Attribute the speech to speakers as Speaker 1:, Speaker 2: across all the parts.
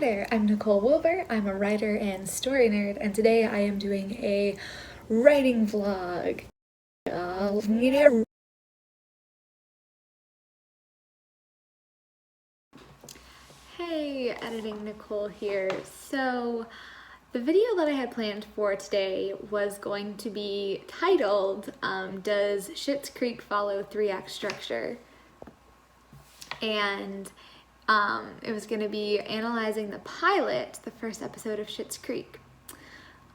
Speaker 1: there, I'm Nicole Wilbur. I'm a writer and story nerd, and today I am doing a writing vlog. Hey, editing Nicole here. So, the video that I had planned for today was going to be titled, Does Schitt's Creek Follow 3-Act Structure? And it was going to be analyzing the pilot, the first episode of Schitt's Creek.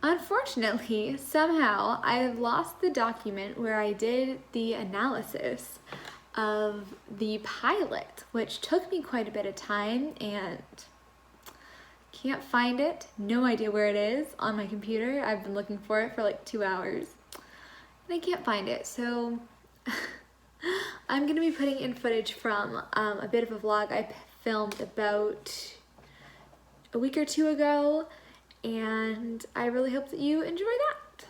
Speaker 1: Unfortunately, somehow I have lost the document where I did the analysis of the pilot, which took me quite a bit of time and can't find it. No idea where it is on my computer. I've been looking for it for like 2 hours and I can't find it. So I'm going to be putting in footage from a bit of a vlog I filmed about a week or two ago, and I really hope that you enjoy that.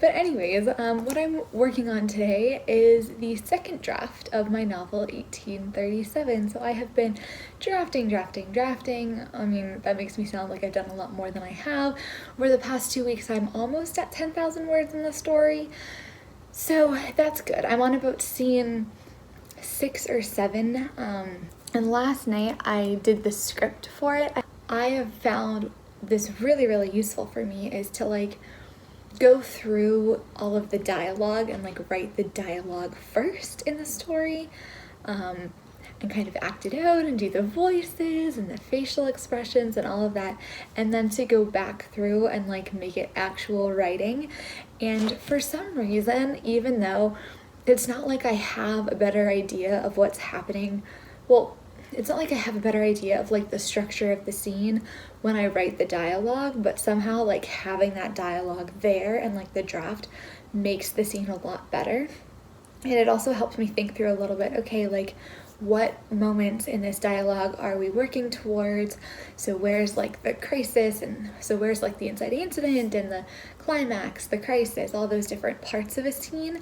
Speaker 1: But anyways, what I'm working on today is the second draft of my novel 1837. So I have been drafting. I mean, that makes me sound like I've done a lot more than I have. Over the past 2 weeks, I'm almost at 10,000 words in the story. So that's good. I'm on about scene 6 or 7. And last night I did the script for it. I have found this really useful for me is to like go through all of the dialogue and like write the dialogue first in the story, and kind of act it out and do the voices and the facial expressions and all of that, and then to go back through and like make it actual writing. And for some reason, even though it's not like I have a better idea of what's happening, well, it's not like I have a better idea of like the structure of the scene when I write the dialogue, but somehow like having that dialogue there and like the draft makes the scene a lot better. And it also helps me think through a little bit, okay, like what moments in this dialogue are we working towards? So where's like the crisis, and so where's like the inciting incident and the climax, the crisis, all those different parts of a scene,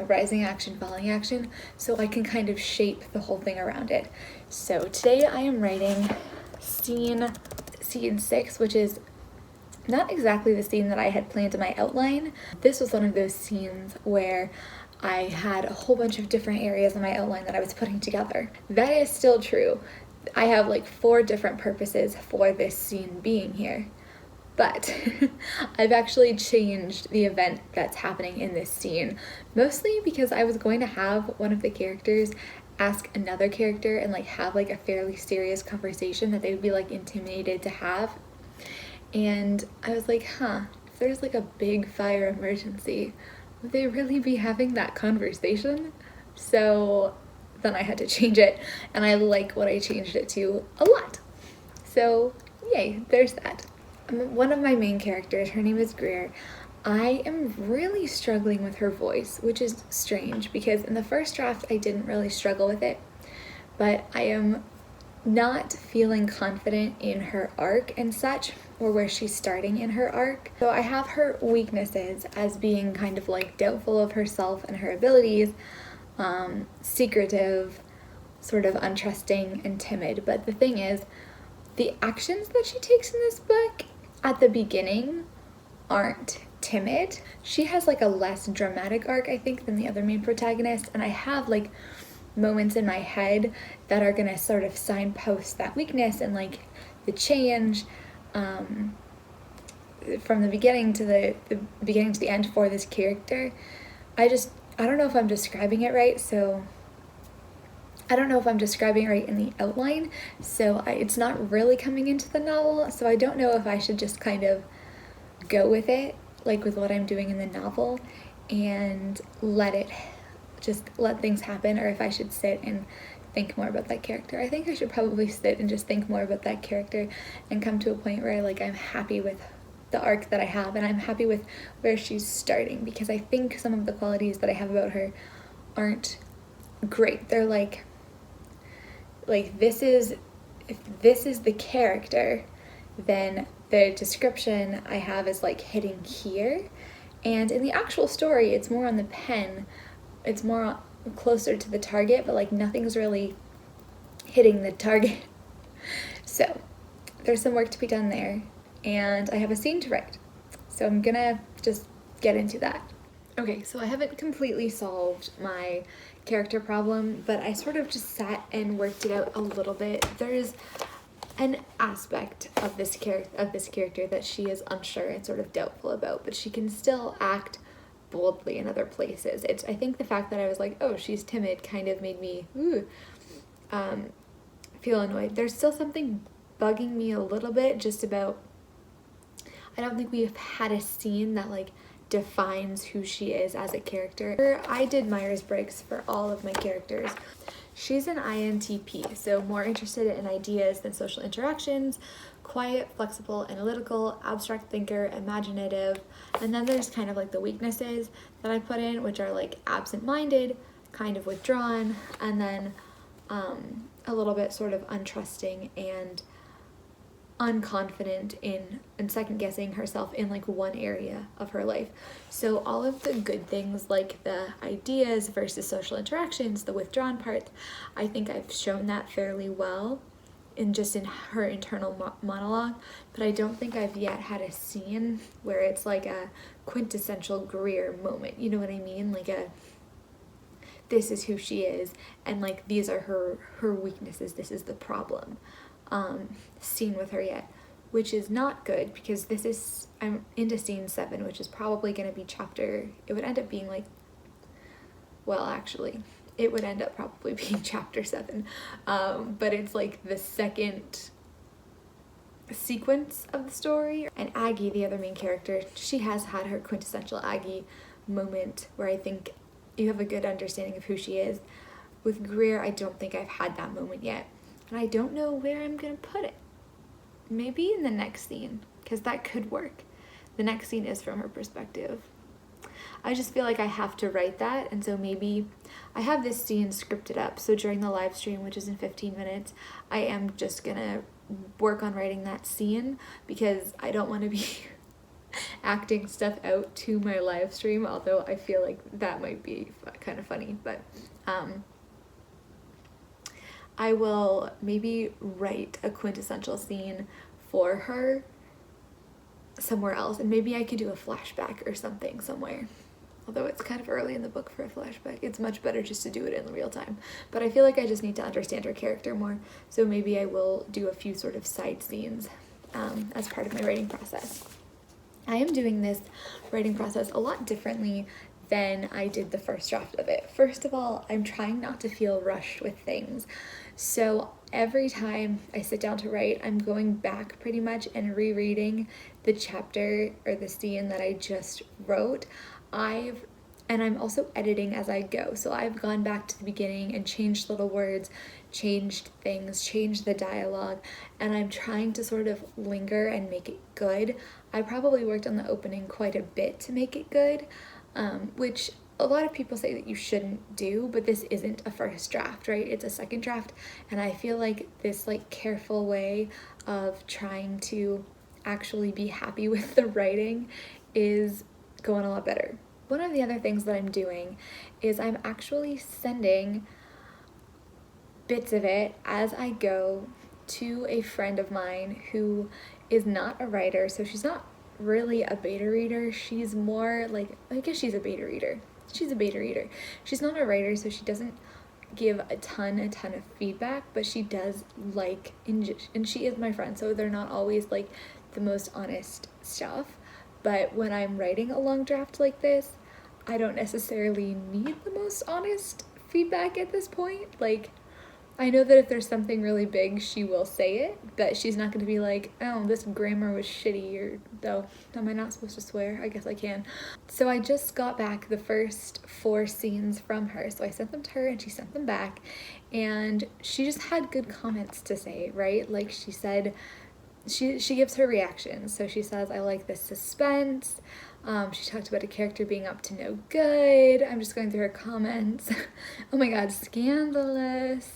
Speaker 1: rising action, falling action, so I can kind of shape the whole thing around it. So today I am writing scene 6, which is not exactly the scene that I had planned in my outline. This was one of those scenes where I had a whole bunch of different areas in my outline that I was putting together. That is still true. I have like 4 different purposes for this scene being here. But I've actually changed the event that's happening in this scene, mostly because I was going to have one of the characters ask another character and like have like a fairly serious conversation that they would be like intimidated to have. And I was like, if there's like a big fire emergency, would they really be having that conversation? So then I had to change it, and I like what I changed it to a lot. So yay, there's that. One of my main characters, her name is Greer. I am really struggling with her voice, which is strange because in the first draft I didn't really struggle with it, but I am not feeling confident in her arc and such, or where she's starting in her arc. So I have her weaknesses as being kind of like doubtful of herself and her abilities, secretive, sort of untrusting and timid. But the thing is, the actions that she takes in this book at the beginning aren't timid. She has like a less dramatic arc, I think, than the other main protagonist, and I have like moments in my head that are gonna sort of signpost that weakness and like the change from the beginning to the beginning to the end for this character. I don't know if I'm describing it right, so I don't know if I'm describing it right in the outline, so it's not really coming into the novel, so I don't know if I should just kind of go with it, like with what I'm doing in the novel, and let things happen, or if I should sit and think more about that character. I think I should probably sit and just think more about that character and come to a point where I'm happy with the arc that I have, and I'm happy with where she's starting, because I think some of the qualities that I have about her aren't great. They're like if this is the character, then the description I have is like hitting here, and in the actual story it's more on the pen, it's more closer to the target, but like nothing's really hitting the target. So there's some work to be done there, and I have a scene to write. So I'm gonna just get into that. Okay, so I haven't completely solved my character problem, but I sort of just sat and worked it out a little bit. There's an aspect of this character that she is unsure and sort of doubtful about, but she can still act boldly in other places. I think the fact that I was like, oh, she's timid kind of made me feel annoyed. There's still something bugging me a little bit just about, I don't think we've had a scene that like defines who she is as a character. I did Myers-Briggs for all of my characters. She's an INTP, so more interested in ideas than social interactions, quiet, flexible, analytical, abstract thinker, imaginative, and then there's kind of like the weaknesses that I put in, which are like absent-minded, kind of withdrawn, and then a little bit sort of untrusting and unconfident in and second guessing herself in like one area of her life. So all of the good things like the ideas versus social interactions, the withdrawn part, I think I've shown that fairly well in her internal monologue, but I don't think I've yet had a scene where it's like a quintessential Greer moment. You know what I mean? Like this is who she is, and like these are her weaknesses, this is the problem. Scene with her yet, which is not good because I'm into scene 7, which is probably going to be it would end up being like, well, actually, it would end up probably being chapter 7, but it's like the second sequence of the story. And Aggie, the other main character, she has had her quintessential Aggie moment where I think you have a good understanding of who she is. With Greer, I don't think I've had that moment yet. And I don't know where I'm going to put it. Maybe in the next scene, because that could work. The next scene is from her perspective. I just feel like I have to write that, and so maybe I have this scene scripted up. So during the live stream, which is in 15 minutes, I am just going to work on writing that scene because I don't want to be acting stuff out to my live stream, although I feel like that might be kind of funny, but I will maybe write a quintessential scene for her somewhere else, and maybe I could do a flashback or something somewhere. Although it's kind of early in the book for a flashback. It's much better just to do it in real time. But I feel like I just need to understand her character more, so maybe I will do a few sort of side scenes as part of my writing process. I am doing this writing process a lot differently than I did the first draft of it. First of all, I'm trying not to feel rushed with things. So every time I sit down to write, I'm going back pretty much and rereading the chapter or the scene that I just wrote. And I'm also editing as I go. So I've gone back to the beginning and changed little words, changed things, changed the dialogue, and I'm trying to sort of linger and make it good. I probably worked on the opening quite a bit to make it good, which a lot of people say that you shouldn't do, but this isn't a first draft, right? It's a second draft, and I feel like this like careful way of trying to actually be happy with the writing is going a lot better. One of the other things that I'm doing is I'm actually sending bits of it as I go to a friend of mine who is not a writer, so she's not really a beta reader. She's more like, I guess she's a beta reader. She's a beta reader. She's not a writer, so she doesn't give a ton of feedback, but she does like, and she is my friend, so they're not always like the most honest stuff. But when I'm writing a long draft like this, I don't necessarily need the most honest feedback at this point. Like, I know that if there's something really big, she will say it, but she's not going to be like, oh, this grammar was shitty, or though, am I not supposed to swear? I guess I can. So I just got back the first 4 scenes from her. So I sent them to her and she sent them back, and she just had good comments to say, right? Like she said, she gives her reactions. So she says, I like the suspense. She talked about a character being up to no good. I'm just going through her comments. Oh my god, scandalous.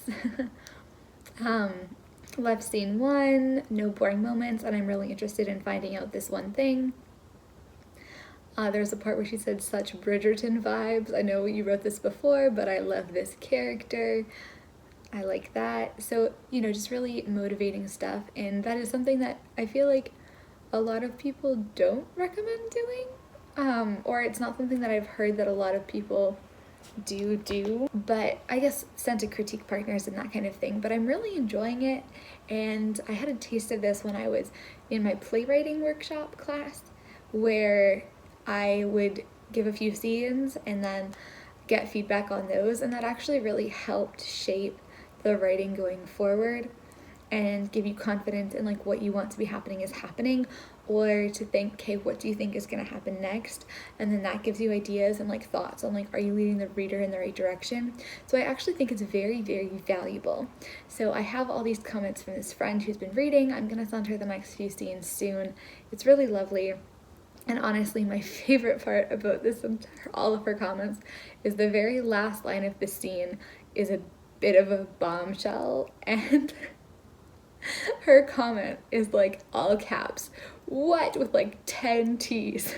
Speaker 1: Left scene 1, no boring moments, and I'm really interested in finding out this one thing. There's a part where she said such Bridgerton vibes. I know you wrote this before, but I love this character. I like that. So, just really motivating stuff. And that is something that I feel like a lot of people don't recommend doing. Or it's not something that I've heard that a lot of people do, but I guess sent to critique partners and that kind of thing. But I'm really enjoying it, and I had a taste of this when I was in my playwriting workshop class, where I would give a few scenes and then get feedback on those, and that actually really helped shape the writing going forward and give you confidence in like what you want to be happening is happening, or to think, okay, what do you think is going to happen next? And then that gives you ideas and like thoughts on like, are you leading the reader in the right direction? So I actually think it's very, very valuable. So I have all these comments from this friend who's been reading. I'm going to send her the next few scenes soon. It's really lovely. And honestly, my favorite part about this, all of her comments, is the very last line of the scene is a bit of a bombshell, and her comment is like all caps, what, with like 10 T's.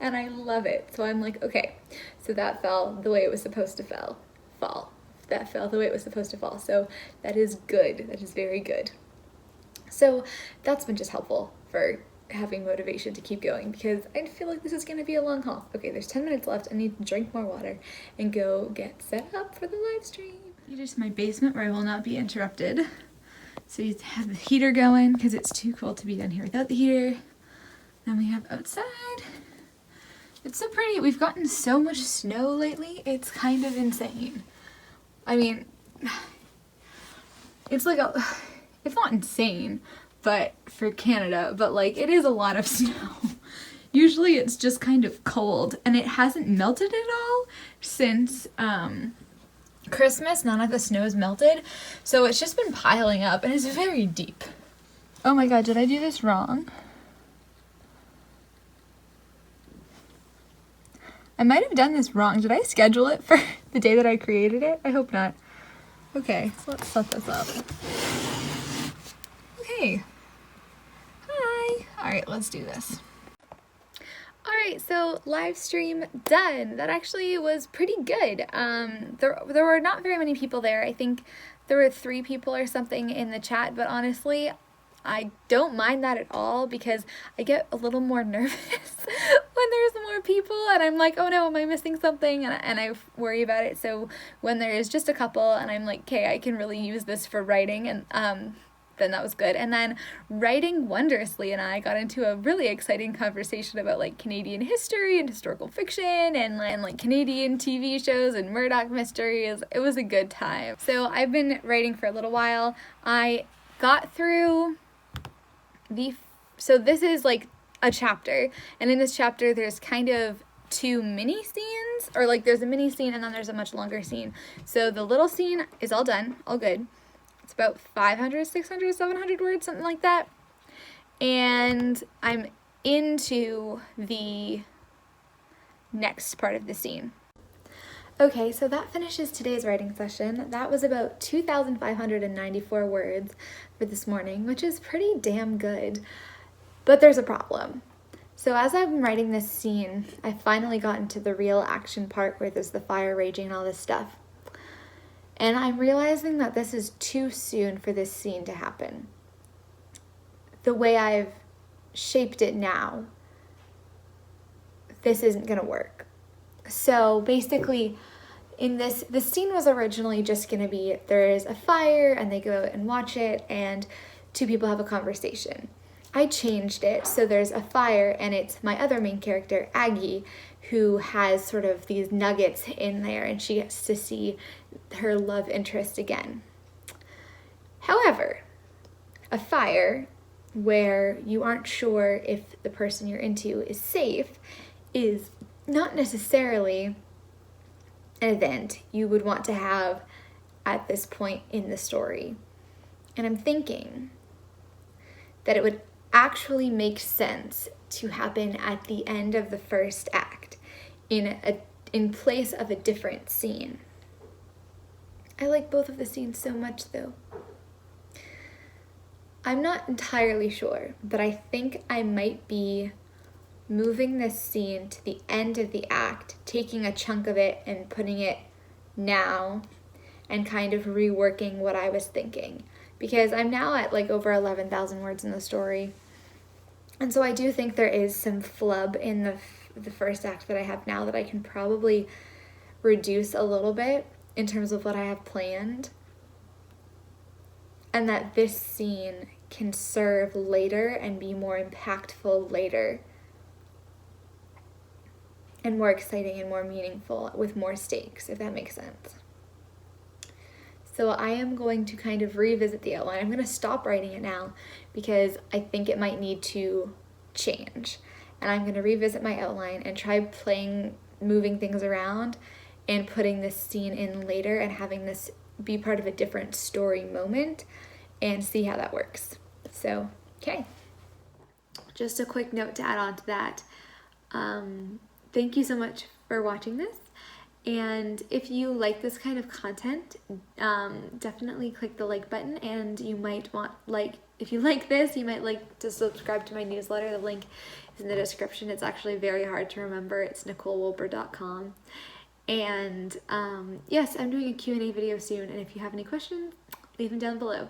Speaker 1: And I love it. So I'm like, okay, so that fell the way it was supposed to fall. That fell the way it was supposed to fall. So that is good. That is very good. So that's been just helpful for having motivation to keep going, because I feel like this is going to be a long haul. Okay, there's 10 minutes left. I need to drink more water and go get set up for the live stream. Here's my basement where I will not be interrupted. So you have the heater going because it's too cold to be down here without the heater. Then we have outside. It's so pretty. We've gotten so much snow lately. It's kind of insane. I mean, it's not insane, but for Canada, but like it is a lot of snow. Usually it's just kind of cold, and it hasn't melted at all since Christmas. None of the snow's melted, so it's just been piling up, and it's very deep. Oh my god, did I do this wrong? I might have done this wrong. Did I schedule it for the day that I created it? I hope not. Okay, so let's set this up. Okay. Hi. Alright, let's do this. Alright, so live stream done. That actually was pretty good. There were not very many people there. I think there were 3 people or something in the chat, but honestly, I don't mind that at all, because I get a little more nervous when there's more people, and I'm like, oh no, am I missing something? And I worry about it. So when there is just a couple and I'm like, okay, I can really use this for writing, and then that was good. And then Writing Wondrously and I got into a really exciting conversation about like Canadian history and historical fiction and like Canadian TV shows and Murdoch mysteries. It was a good time. So I've been writing for a little while. I got through so this is like a chapter, and in this chapter there's kind of 2 mini scenes, or like there's a mini scene and then there's a much longer scene. So the little scene is all done, all good. It's about 500, 600, 700 words, something like that. And I'm into the next part of the scene. Okay, so that finishes today's writing session. That was about 2,594 words for this morning, which is pretty damn good. But there's a problem. So as I'm writing this scene, I finally got into the real action part where there's the fire raging and all this stuff. And I'm realizing that this is too soon for this scene to happen. The way I've shaped it now, this isn't gonna work. So basically, in this scene was originally just gonna be, there's a fire and they go out and watch it and 2 people have a conversation. I changed it so there's a fire and it's my other main character, Aggie, who has sort of these nuggets in there and she gets to see her love interest again. However, a fire where you aren't sure if the person you're into is safe is not necessarily an event you would want to have at this point in the story. And I'm thinking that it would actually make sense to happen at the end of the first act in place of a different scene. I like both of the scenes so much though. I'm not entirely sure, but I think I might be moving this scene to the end of the act, taking a chunk of it and putting it now, and kind of reworking what I was thinking, because I'm now at like over 11,000 words in the story. And so I do think there is some flub in the first act that I have now that I can probably reduce a little bit in terms of what I have planned, and that this scene can serve later and be more impactful later and more exciting and more meaningful with more stakes, if that makes sense. So I am going to kind of revisit the outline. I'm going to stop writing it now because I think it might need to change. And I'm going to revisit my outline and try moving things around and putting this scene in later and having this be part of a different story moment and see how that works. So, okay. Just a quick note to add on to that. Thank you so much for watching this. And if you like this kind of content, definitely click the like button, and you might if you like this, you might like to subscribe to my newsletter. The link is in the description. It's actually very hard to remember. It's NicoleWolper.com. And yes, I'm doing a Q&A video soon, and if you have any questions, leave them down below.